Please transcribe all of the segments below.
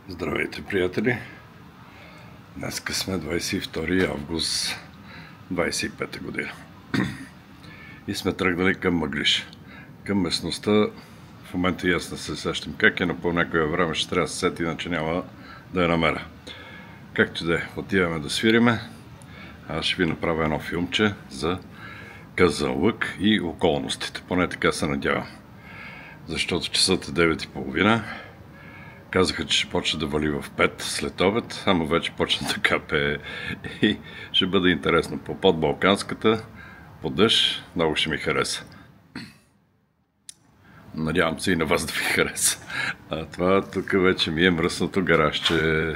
Здравейте, приятели! Днеска сме 22 август 25 година и сме тръгнали към Мъглиж, към местността. В момента и аз не се сещам как е, но по някое време ще трябва да се сети, иначе няма да я намеря. Както да е, отиваме да свириме. Аз ще ви направя едно филмче за Казанлък и околностите, поне така се надявам, защото часът е 9:30. Казаха, че ще почне да вали в 5 след обед, ама вече почна да капе и ще бъде интересно. По подбалканската, по дъжд, много ще ми хареса. Надявам се и на вас да ви хареса. А това тук вече ми е мръсното гаражче.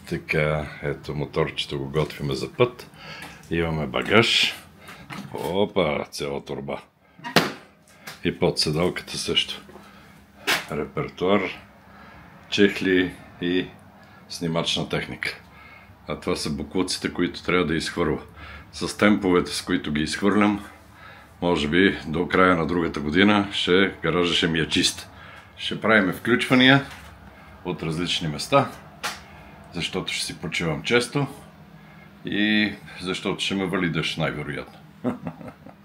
Така, ето моторчето го готвиме за път. Имаме багаж. Опа, цяла торба. И под седалката също. Репертуар, чехли и снимачна техника. А това са боклуците, които трябва да изхвърля. С темповете, с които ги изхвърлям, може би до края на другата година гаража ще ми е чист. Ще правим включвания от различни места, защото ще си почивам често и защото ще ме вали дъжд най-вероятно.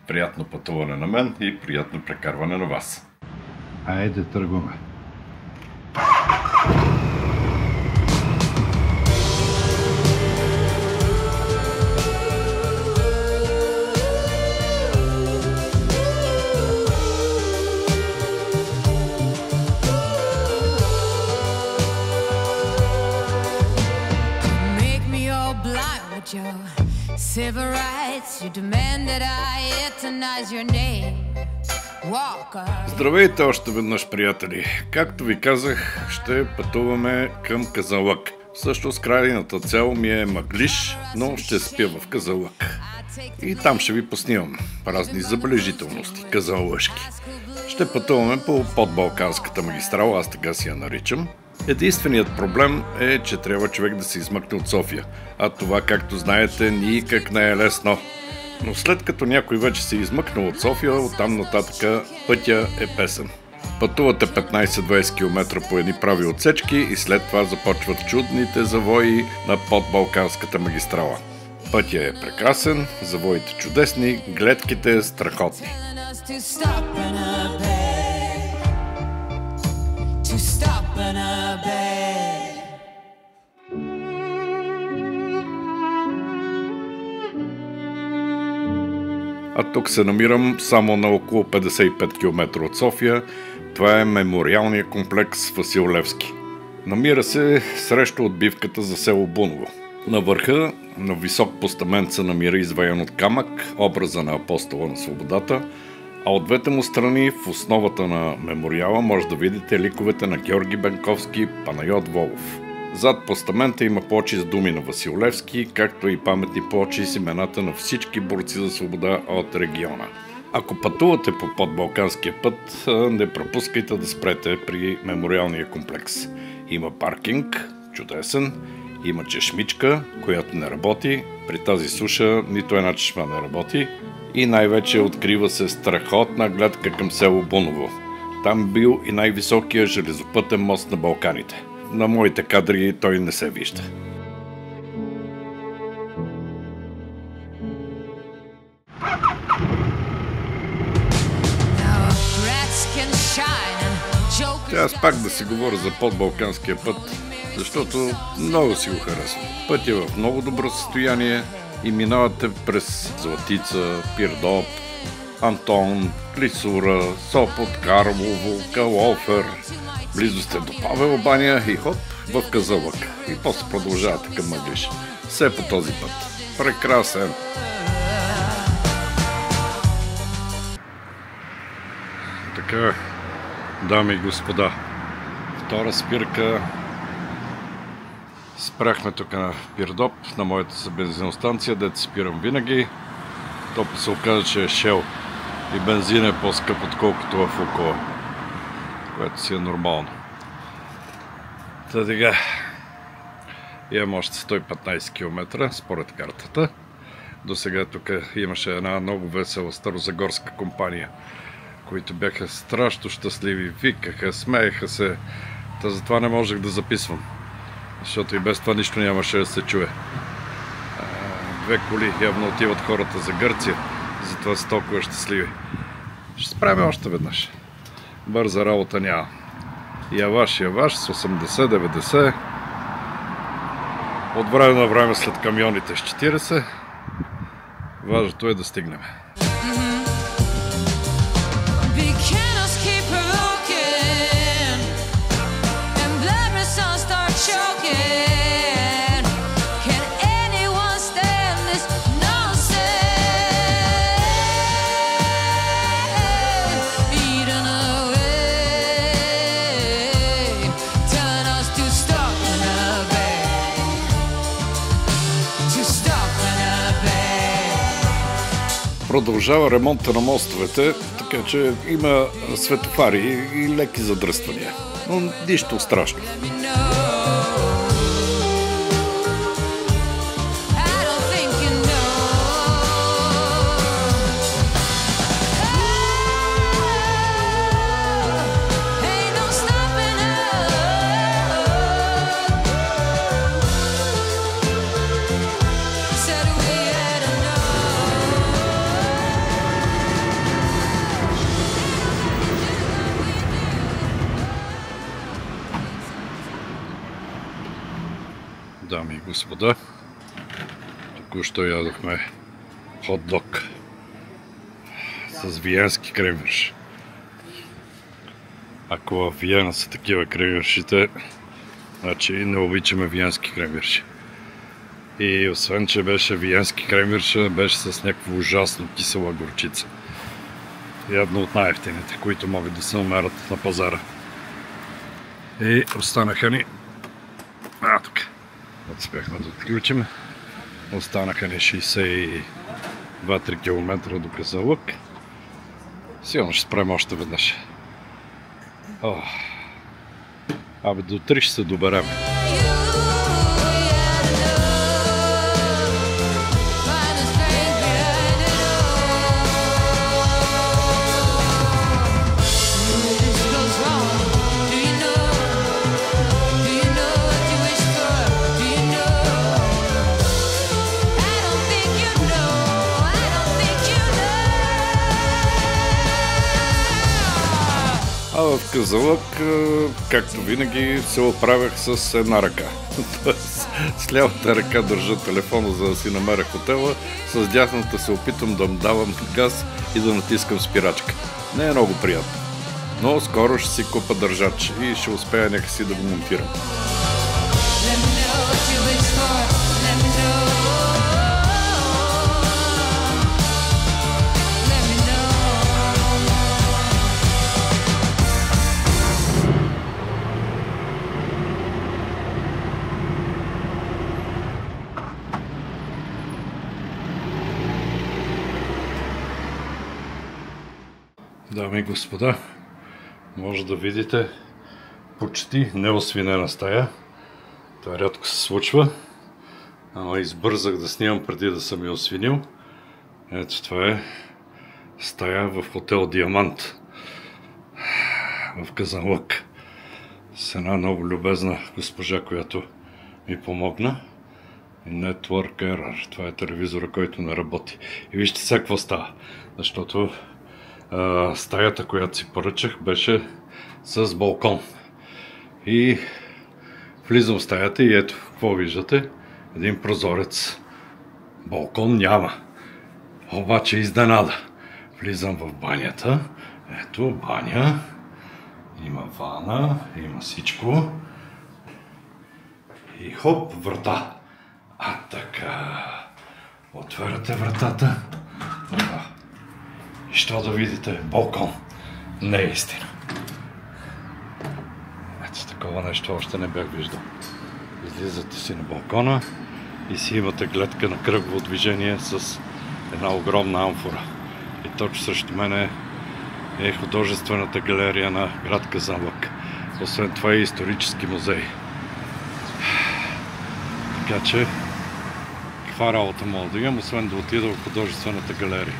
Приятно пътуване на мен и приятно прекарване на вас. Айде, тръгваме. Civil rights, you demand that I eternise your name. Здравейте още веднъж, приятели! Както ви казах, ще пътуваме към Казанлък. Всъщност крайната цел ми е Мъглиж, но ще спя в Казанлък. И там ще ви поснимам разни забележителности казанлъшки. Ще пътуваме по подбалканската магистрала, аз така си я наричам. Единственият проблем е, че трябва човек да се измъкне от София. А това, както знаете, никак не е лесно. Но след като някой вече се измъкнал от София, оттам нататък пътя е песен. Пътувате 15-20 км по едни прави отсечки и след това започват чудните завои на подбалканската магистрала. Пътя е прекрасен, завоите чудесни, гледките страхотни. А тук се намирам само на около 55 км от София. Това е мемориалният комплекс Васил Левски. Намира се срещу отбивката за село Буново. На върха, на висок постамент, се намира изваян от камък образа на апостола на свободата, а от двете му страни в основата на мемориала може да видите ликовете на Георги Бенковски и Панайот Волов. Зад постамента има плочи с думи на Васил Левски, както и паметни плочи с имената на всички борци за свобода от региона. Ако пътувате по подбалканския път, не пропускайте да спрете при мемориалния комплекс. Има паркинг, чудесен, има чешмичка, която не работи, при тази суша нито една чешма не работи и най-вече открива се страхотна гледка към село Буново. Там бил и най-високия железопътен мост на Балканите. На моите кадри той не се вижда. Аз пак да си говоря за подбалканския път, защото много си го харесвам. Път е в много добро състояние и минавате през Златица, Пирдоп, Антон, Клисура, Сопот, Карлово, Калофер. Близо сте до Павел баня и хоп в Казанлък. И после продължавате към Мъглиж. Все по този път. Прекрасен! Така, дами и господа, втора спирка. Спряхме тук на Пирдоп, на моята бензиностанция, дето спирам винаги. Топо се оказа, че е Shell и бензин е по-скъп, отколкото в Лукойл, което си е нормално. Та сега, имам още 115 км според картата. До сега тук имаше една много весела старозагорска компания, които бяха страшно щастливи, викаха, смееха се, Та затова не можех да записвам, защото и без това нищо нямаше да се чуе. Две коли явно отиват хората за Гърция, затова са толкова щастливи. Ще справим още веднъж. Бърза работа няма. Яваш с 80-90. От време на време след камионите с 40. Важното е да стигнем. Продължава ремонта на мостовете, така че има светофари и леки задръствания. Но нищо страшно. Дами и господа, току-що ядохме хот-дог с виенски кремвирши. Ако в Виена са такива кремвиршите, значи не обичаме виенски кремвирши. И освен, че беше виенски кремвирша, беше с някаква ужасно кисела горчица. Едно от най-евтините, които могат да се намерят на пазара. И останаха ни... тук. Успяхме да отключим. Останаха ни 62-3 км до Казанлък. Сигурно ще спрем още веднъж. Абе, до 3 ще се доберем. А в Казанлък, както винаги, се оправях с една ръка. Тоест, с лявата ръка държа телефона, за да си намеря хотела, с дясната се опитам да давам газ и да натискам спирачка. Не е много приятно. Но скоро ще си купа държач и ще успея някакси да го монтирам. Дами и господа, може да видите почти неосвинена стая. Това рядко се случва, ама избързах да снимам преди да съм я освинил. Ето това е стая в хотел Диамант в Казанлък с една много любезна госпожа, която ми помогна. Network Error. Това е телевизора, който не работи. И вижте сега какво става, защото стаята, която си поръчах, беше с балкон. И влизам в стаята и ето, какво виждате? Един прозорец. Балкон няма. Обаче изненада. Влизам в банята. Ето, баня. Има вана, има всичко. И хоп, врата. Така. Отваряте вратата. И що да видите? Балкон. Не е истина. Ето, такова нещо още не бях виждал. Излизате си на балкона и си имате гледка на кръгово движение с една огромна амфора. И точно срещу мен е художествената галерия на град Казанлък. Освен това е исторически музей. Така че, каква работа мога да имам, освен да отида в художествената галерия.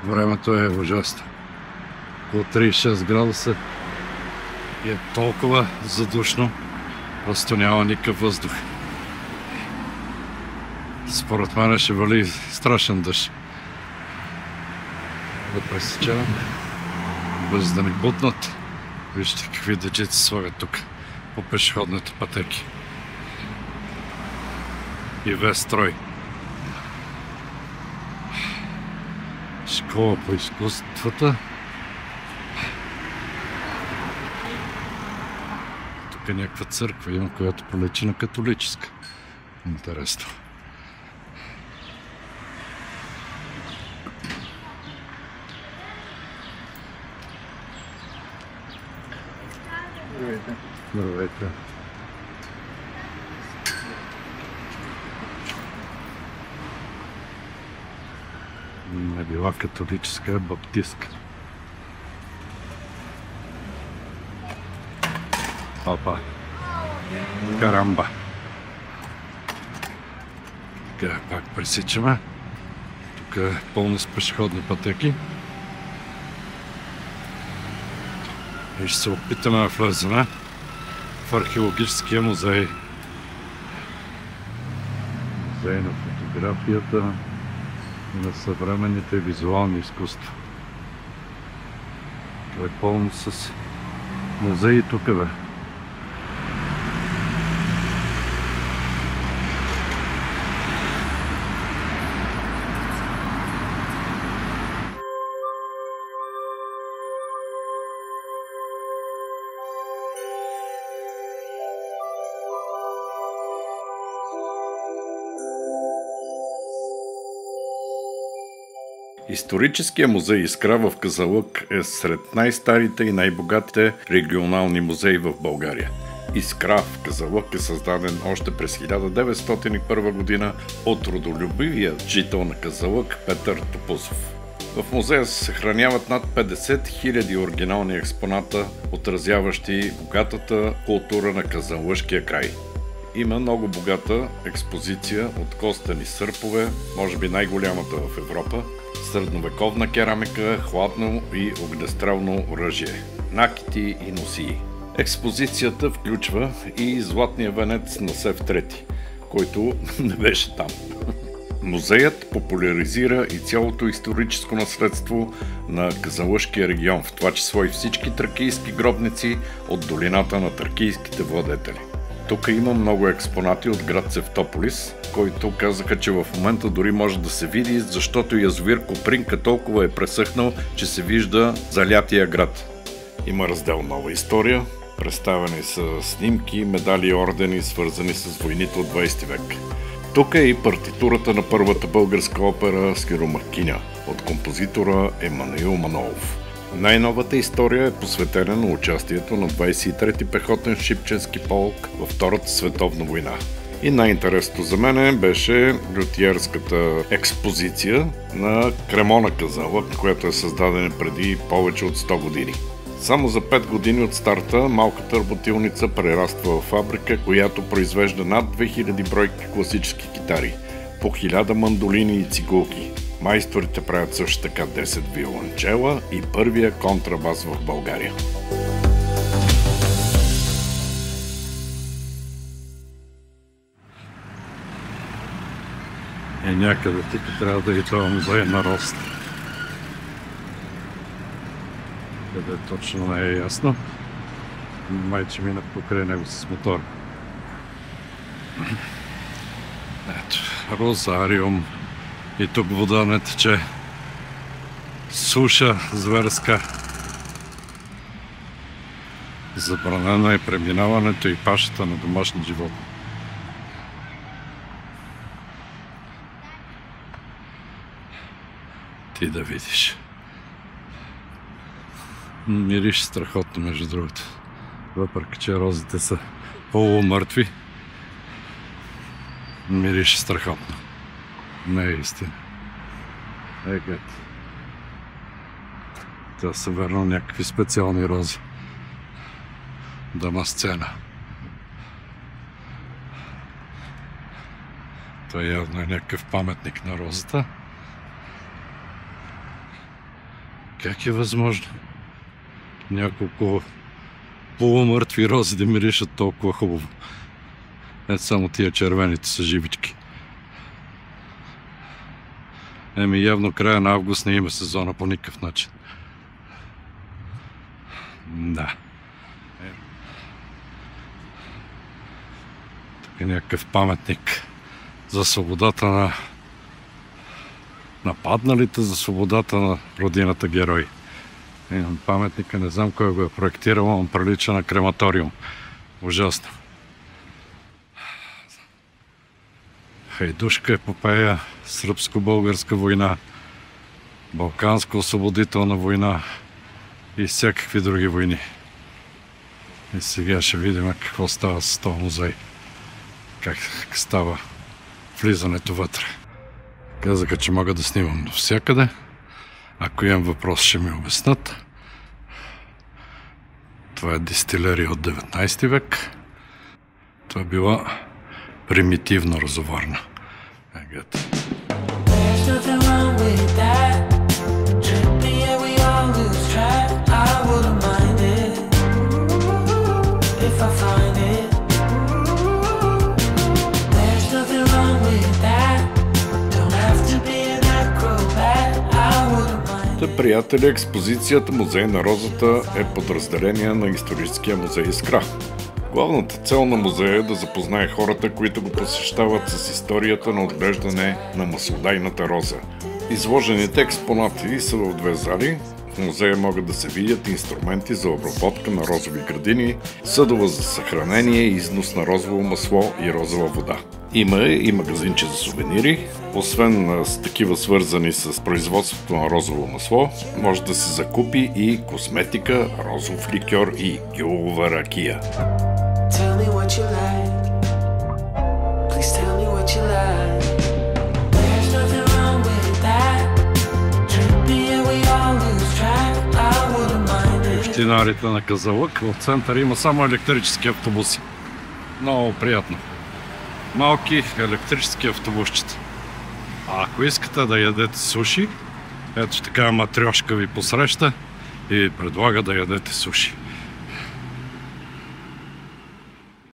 Времето е ужасно. Около 36 градуса И е толкова задушно, просто няма никакъв въздух. Според мен ще вали страшен дъжд. Да пресечем, без да ни бутнат. Вижте какви дъждици слагат тук по пешеходните пътеки. И весь строй. Школа по изкуствата. Тук е някаква църква има, която прилича на католическа. Интересно. Здравейте. Здравейте. Не била католическа, а баптистка. Опа. Карамба. Така, пак пресичаме. Тук е пълни с пешеходни пътеки. И ще се опитаме да влезем в археологическия музей. Музей на фотографията и на съвременните визуални изкуства. Това е пълно с музеи тук, бе. Историческият музей Искра в Казанлък е сред най-старите и най-богатите регионални музеи в България. Искра в Казанлък е създаден още през 1901 година от родолюбивия жител на Казанлък Петър Топузов. В музея се съхраняват над 50 000 оригинални експоната, отразяващи богатата култура на казанлъшкия край. Има много богата експозиция от костени сърпове, може би най-голямата в Европа, средновековна керамика, хладно и огнестрелно оръжие, накити и носии. Експозицията включва и златния венец на Сев III, който не беше там. Музеят популяризира и цялото историческо наследство на Казанлъшкия регион, в това число и всички тракийски гробници от долината на тракийските владетели. Тук има много експонати от град Севтополис, които казаха, че в момента дори може да се види, защото язовир Копринка толкова е пресъхнал, че се вижда залятия град. Има раздел Нова история, представени са снимки, медали и ордени, свързани с войните от 20 век. Тук е и партитурата на първата българска опера Сиромахиня от композитора Емануил Манолов. Най-новата история е посветена на участието на 23-ти пехотен шипченски полк във Втората световна война. И най-интересното за мен беше лютиерската експозиция на Кремона Казанлък, която е създадена преди повече от 100 години. Само за 5 години от старта малката работилница прераства в фабрика, която произвежда над 2000 бройки класически китари, по 1000 мандолини и цигулки. Майсторите правят също така 10 виолончела и първия контрабас в България. Някъде тук трябва да и това музей на Рост. Къде точно не е ясно. Май, че минах покрай него с мотор. Ето, Розариум. И тук вода не тече. Суша зверска. Забранено е преминаването и пашата на домашни животни. Ти да видиш. Мириш страхотно, между другото. Въпреки че розите са полумъртви, мириш страхотно. Не е истина. Егът. Това са верно някакви специални рози. Дамасцена. Това явно е някакъв паметник на розата. Как е възможно няколко полумъртви рози да миришат толкова хубаво. Ето само тия червените са живички. Явно края на август не има сезона по никакъв начин. Да. Тук е някакъв паметник за свободата на нападналите, за свободата на родината герои. Паметника, не знам кой го е проектирал, но прилича на крематориум. Ужасно. Хайдушка епопея, сръбско-българска война, балканско-освободителна война и всякакви други войни. И сега ще видим какво става с този музей. Как става влизането вътре. Казаха, че мога да снимам до всякъде. Ако имам въпрос, ще ми обяснат. Това е дистилерия от 19 век. Това била примитивна розоварна. Егете. Приятели, експозицията Музей на розата е подразделение на историческия музей Искра. Главната цел на музея е да запознае хората, които го посещават, с историята на отглеждане на маслодайната роза. Изложените експонати са в две зали. В музея могат да се видят инструменти за обработка на розови градини, съдове за съхранение и износ на розово масло и розова вода. Има и магазинче за сувенири. Освен с такива свързани с производството на розово масло, може да се закупи и косметика, розов ликьор и гюлова ракия. Общинарите на Казанлък. В центъра има само електрически автобуси. Много приятно. Малки електрически автобусчета. А ако искате да ядете суши, ето такава матрьошка ви посреща и предлага да ядете суши.